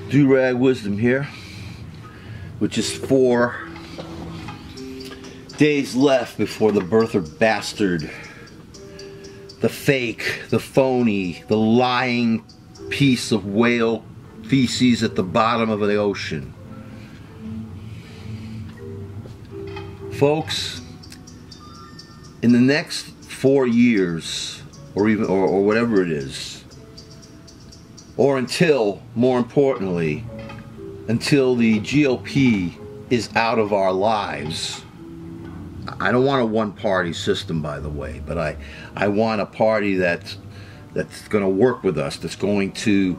Do-Rag Wisdom here, which is 4 days left before the birther bastard, the fake, the phony, the lying piece of whale feces at the bottom of the ocean. Folks, in the next 4 years, or even or whatever it is, or until, more importantly, until the GOP is out of our lives. I don't want a one-party system, by the way, but I want a party that's going to work with us, that's going to,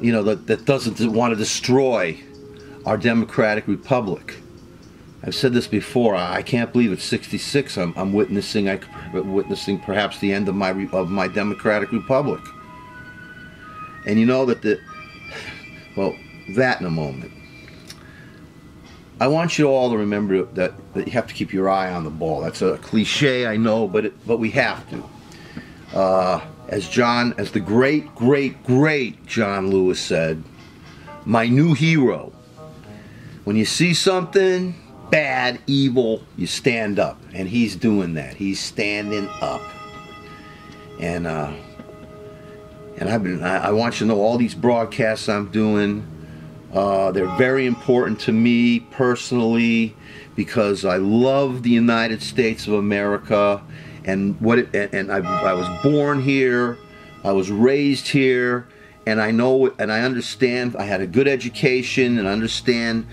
you know, that doesn't want to destroy our democratic republic. I've said this before. I can't believe at 66 I'm witnessing perhaps the end of my democratic republic. And you know that that in a moment. I want you all to remember that you have to keep your eye on the ball. That's a cliche, I know, but we have to. As the great John Lewis said, my new hero. When you see something bad, evil, you stand up, and he's doing that. He's standing up, and I want you to know all these broadcasts I'm doing. They're very important to me personally because I love the United States of America and I was born here, I was raised here, and I know and I understand. I had a good education and understand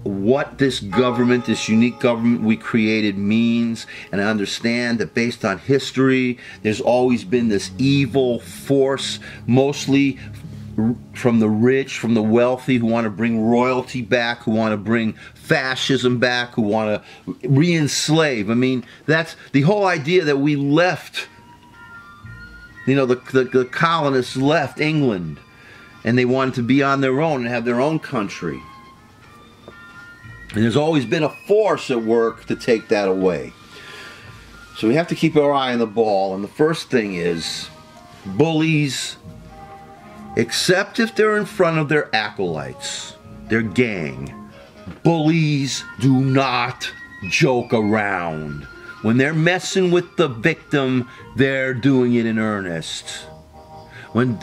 what this government, this unique government we created means, and I understand that based on history, there's always been this evil force, mostly from the rich, from the wealthy, who want to bring royalty back, who want to bring fascism back, who want to re-enslave. I mean, that's the whole idea that we left, you know, the colonists left England, and they wanted to be on their own and have their own country. And there's always been a force at work to take that away. So we have to keep our eye on the ball, and the first thing is bullies, except if they're in front of their acolytes, their gang. Bullies do not joke around. When they're messing with the victim, they're doing it in earnest. When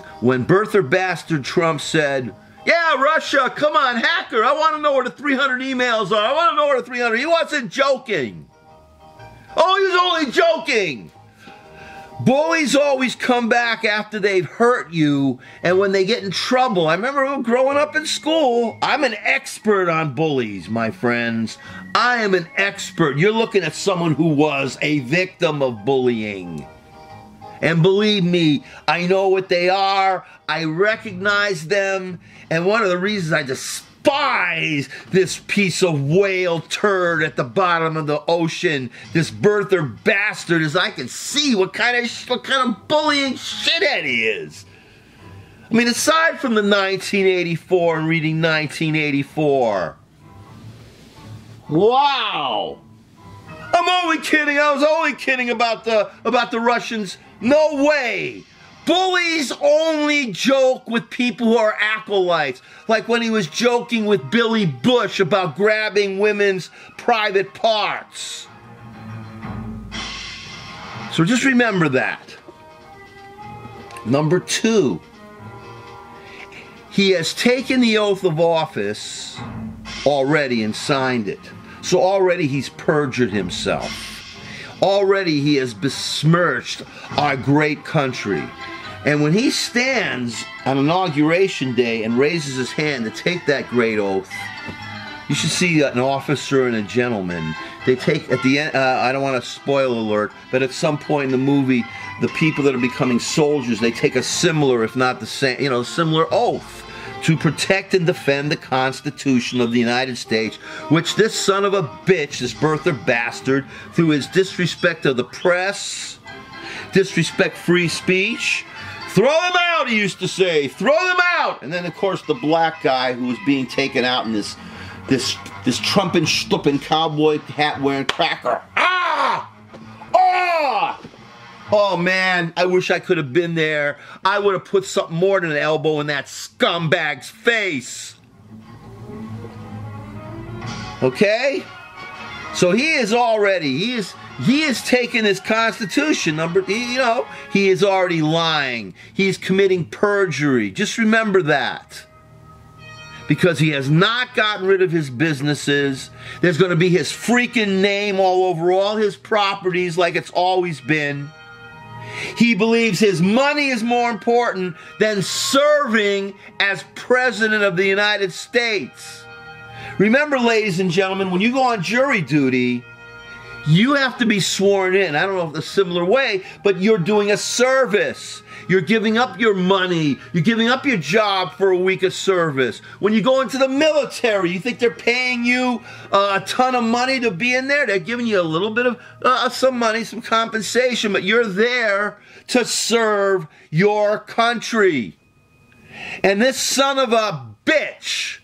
birther bastard Trump said, yeah, Russia, come on, hacker, I want to know where the 300 emails are. I want to know where the 300, he wasn't joking. Oh, he was only joking. Bullies always come back after they've hurt you, and when they get in trouble. I remember growing up in school, I'm an expert on bullies, my friends. I am an expert. You're looking at someone who was a victim of bullying. And believe me, I know what they are. I recognize them. And one of the reasons I despise this piece of whale turd at the bottom of the ocean, this birther bastard, is I can see what kind of bullying shithead he is. I mean, aside from the 1984 and reading 1984. Wow. I'm only kidding. I was only kidding about the Russians. No way. Bullies only joke with people who are acolytes. Like when he was joking with Billy Bush about grabbing women's private parts. So just remember that. Number 2. He has taken the oath of office already and signed it. So already he's perjured himself. Already he has besmirched our great country. And when he stands on Inauguration Day and raises his hand to take that great oath, you should see an officer and a gentleman. They take, at the end, I don't want to spoil alert, but at some point in the movie, the people that are becoming soldiers, they take a similar, if not the same, you know, similar oath to protect and defend the Constitution of the United States, which this son of a bitch, this birther bastard, through his disrespect of the press, disrespect free speech, throw them out, he used to say, throw them out. And then, of course, the black guy who was being taken out in this trumpin' stuppin' cowboy hat wearing cracker. Ah! Ah! Oh man, I wish I could have been there. I would have put something more than an elbow in that scumbag's face. Okay? So he is taking his Constitution, he is already lying. He is committing perjury. Just remember that. Because he has not gotten rid of his businesses. There's going to be his freaking name all over all his properties like it's always been. He believes his money is more important than serving as President of the United States. Remember, ladies and gentlemen, when you go on jury duty, you have to be sworn in. I don't know if it's a similar way, but you're doing a service. You're giving up your money. You're giving up your job for a week of service. When you go into the military, you think they're paying you a ton of money to be in there? They're giving you a little bit of some money, some compensation, but you're there to serve your country. And this son of a bitch,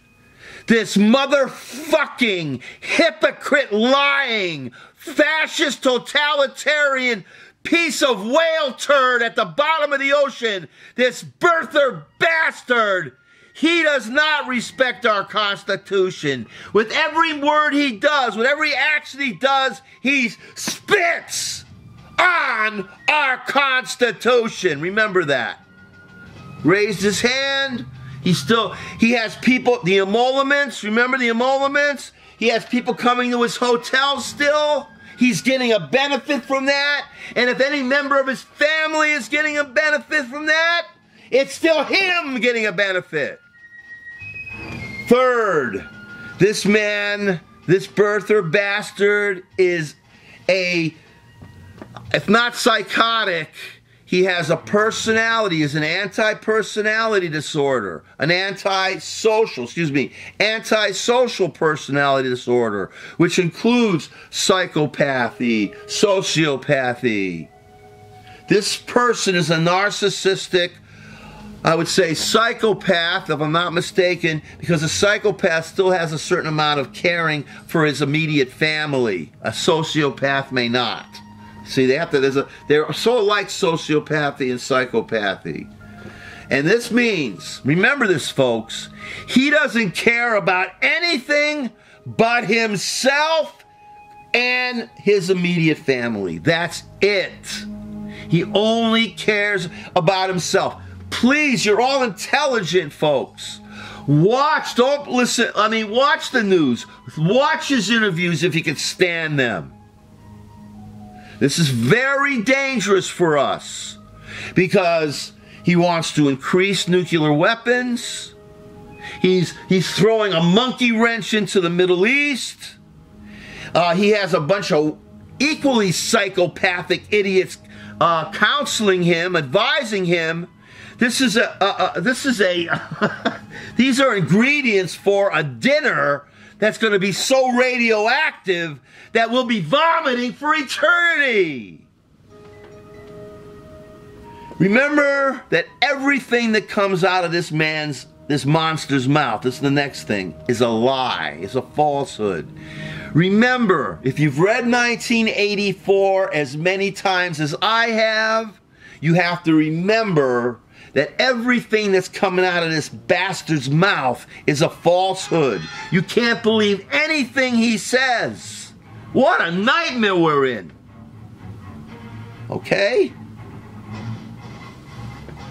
this motherfucking hypocrite, lying, fascist, totalitarian piece of whale turd at the bottom of the ocean, this birther bastard, he does not respect our Constitution. With every word he does, with every action he does, he spits on our Constitution. Remember that. Raised his hand. He has people, the emoluments, remember the emoluments? He has people coming to his hotel still. He's getting a benefit from that. And if any member of his family is getting a benefit from that, it's still him getting a benefit. Third, this man, this birther bastard is if not psychotic, he has a personality, is an anti-personality disorder, an antisocial personality disorder, which includes psychopathy, sociopathy. This person is a narcissistic, I would say psychopath, if I'm not mistaken, because a psychopath still has a certain amount of caring for his immediate family. A sociopath may not. See, they're so alike, sociopathy and psychopathy. And this means, remember this, folks, he doesn't care about anything but himself and his immediate family. That's it. He only cares about himself. Please, you're all intelligent, folks. Watch, don't listen, watch the news. Watch his interviews if you can stand them. This is very dangerous for us because he wants to increase nuclear weapons. He's throwing a monkey wrench into the Middle East. He has a bunch of equally psychopathic idiots counseling him, advising him. These are ingredients for a dinner that's going to be so radioactive that we'll be vomiting for eternity. Remember that everything that comes out of this monster's mouth, this is the next thing, is a lie, is a falsehood. Remember, if you've read 1984 as many times as I have, you have to remember that everything that's coming out of this bastard's mouth is a falsehood. You can't believe anything he says. What a nightmare we're in. Okay?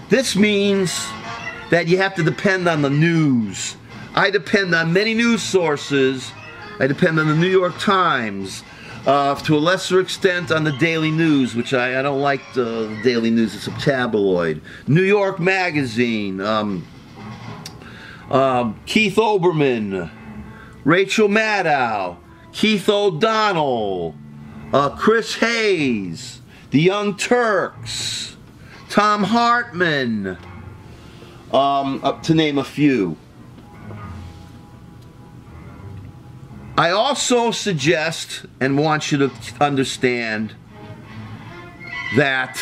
This means that you have to depend on the news. I depend on many news sources. I depend on the New York Times. To a lesser extent on the Daily News, which I don't like the Daily News, it's a tabloid. New York Magazine, Keith Olbermann, Rachel Maddow, Keith O'Donnell, Chris Hayes, The Young Turks, Tom Hartman, up to name a few. I also suggest and want you to understand that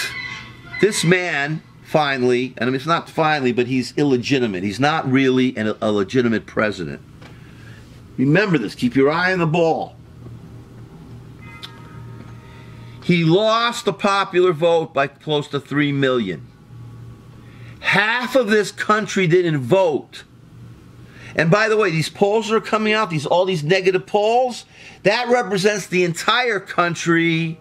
this man finally, and it's not finally, but he's illegitimate. He's not really a legitimate president. Remember this. Keep your eye on the ball. He lost the popular vote by close to 3 million. Half of this country didn't vote. And by the way, these polls that are coming out, all these negative polls, that represents the entire country,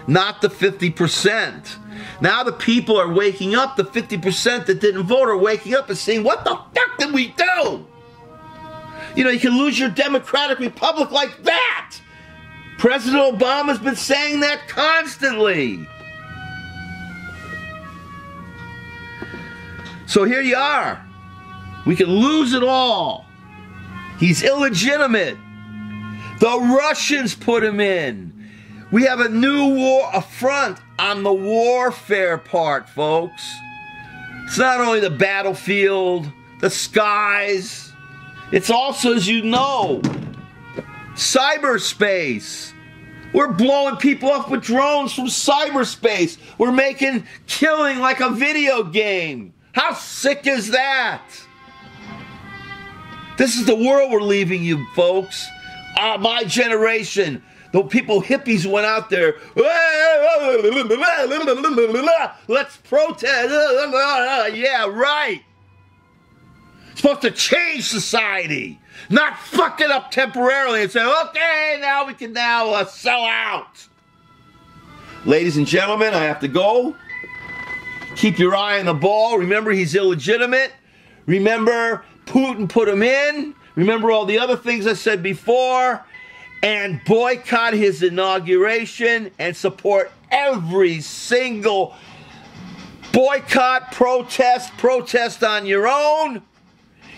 not the 50%. Now the people are waking up, the 50% that didn't vote are waking up and saying, what the fuck did we do? You know, you can lose your democratic republic like that. President Obama's been saying that constantly. So here you are. We can lose it all. He's illegitimate. The Russians put him in. We have a new war, a front on the warfare part, folks. It's not only the battlefield, the skies. It's also, as you know, cyberspace. We're blowing people up with drones from cyberspace. We're making killing like a video game. How sick is that? This is the world we're leaving you, folks. My generation. The people, hippies went out there. Let's protest. Yeah, right. Supposed to change society. Not fuck it up temporarily and say, okay, now we can sell out. Ladies and gentlemen, I have to go. Keep your eye on the ball. Remember, he's illegitimate. Remember, Putin put him in. Remember all the other things I said before. And boycott his inauguration and support every single boycott, protest on your own.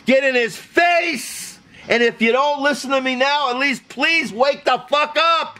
Get in his face. And if you don't listen to me now, at least please wake the fuck up.